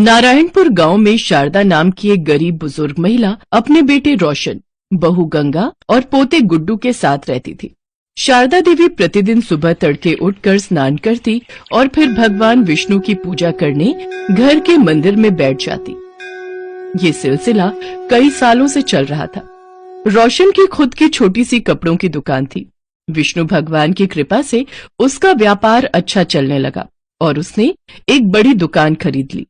नारायणपुर गांव में शारदा नाम की एक गरीब बुजुर्ग महिला अपने बेटे रोशन, बहू गंगा और पोते गुड्डू के साथ रहती थी। शारदा देवी प्रतिदिन सुबह तड़के उठकर स्नान करती और फिर भगवान विष्णु की पूजा करने घर के मंदिर में बैठ जाती। ये सिलसिला कई सालों से चल रहा था। रोशन की खुद की छोटी सी कपड़ों की दुकान थी। विष्णु भगवान की कृपा से उसका व्यापार अच्छा चलने लगा और उसने एक बड़ी दुकान खरीद ली।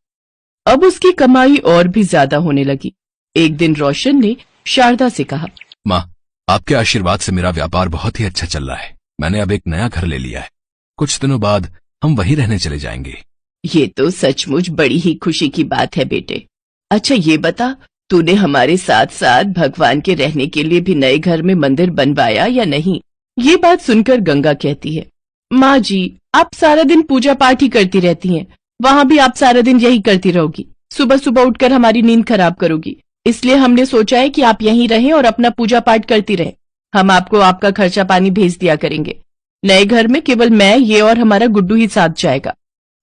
अब उसकी कमाई और भी ज्यादा होने लगी। एक दिन रोशन ने शारदा से कहा, माँ, आपके आशीर्वाद से मेरा व्यापार बहुत ही अच्छा चल रहा है। मैंने अब एक नया घर ले लिया है। कुछ दिनों बाद हम वहीं रहने चले जाएंगे। ये तो सचमुच बड़ी ही खुशी की बात है बेटे। अच्छा ये बता, तूने हमारे साथ साथ भगवान के रहने के लिए भी नए घर में मंदिर बनवाया या नहीं? ये बात सुनकर गंगा कहती है, माँ जी, आप सारा दिन पूजा पाठ ही करती रहती हैं। वहाँ भी आप सारा दिन यही करती रहोगी। सुबह सुबह उठकर हमारी नींद खराब करोगी। इसलिए हमने सोचा है कि आप यहीं रहें और अपना पूजा पाठ करती रहें। हम आपको आपका खर्चा पानी भेज दिया करेंगे। नए घर में केवल मैं, ये और हमारा गुड्डू ही साथ जाएगा।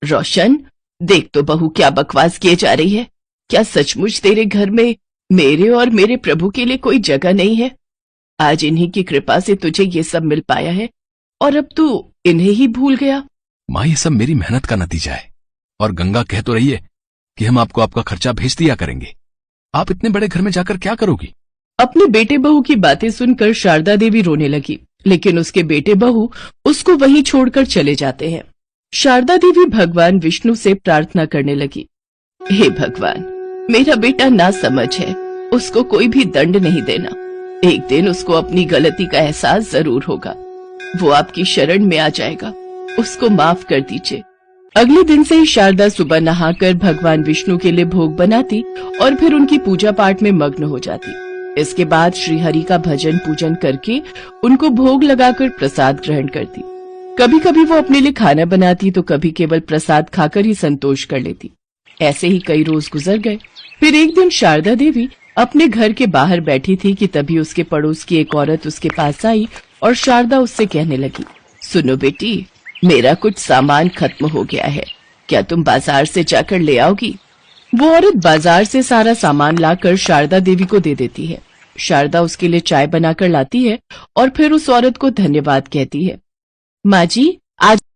रोशन, देख तो बहू क्या बकवास किए जा रही है। क्या सचमुच तेरे घर में मेरे और मेरे प्रभु के लिए कोई जगह नहीं है? आज इन्हीं की कृपा से तुझे ये सब मिल पाया है और अब तू इन्हें ही भूल गया। माँ, ये सब मेरी मेहनत का नतीजा है। और गंगा कह तो रही है कि हम आपको आपका खर्चा भेज दिया करेंगे। आप इतने बड़े घर में जाकर क्या करोगी? अपने बेटे बहू की बातें सुनकर शारदा देवी रोने लगी, लेकिन उसके बेटे बहू उसको वहीं छोड़कर चले जाते हैं। शारदा देवी भगवान विष्णु से प्रार्थना करने लगी, हे भगवान, मेरा बेटा नासमझ है, उसको कोई भी दंड नहीं देना। एक दिन उसको अपनी गलती का एहसास जरूर होगा। वो आपकी शरण में आ जाएगा। उसको माफ कर दीजिए। अगले दिन से ही शारदा सुबह नहाकर भगवान विष्णु के लिए भोग बनाती और फिर उनकी पूजा पाठ में मग्न हो जाती। इसके बाद श्री हरि का भजन पूजन करके उनको भोग लगाकर प्रसाद ग्रहण करती। कभी कभी वो अपने लिए खाना बनाती तो कभी केवल प्रसाद खाकर ही संतोष कर लेती। ऐसे ही कई रोज गुजर गए। फिर एक दिन शारदा देवी अपने घर के बाहर बैठी थी कि तभी उसके पड़ोस की एक औरत उसके पास आई और शारदा उससे कहने लगी, सुनो बेटी, मेरा कुछ सामान खत्म हो गया है। क्या तुम बाजार से जाकर ले आओगी? वो औरत बाजार से सारा सामान लाकर शारदा देवी को दे देती है। शारदा उसके लिए चाय बनाकर लाती है और फिर उस औरत को धन्यवाद कहती है। माँ जी, आज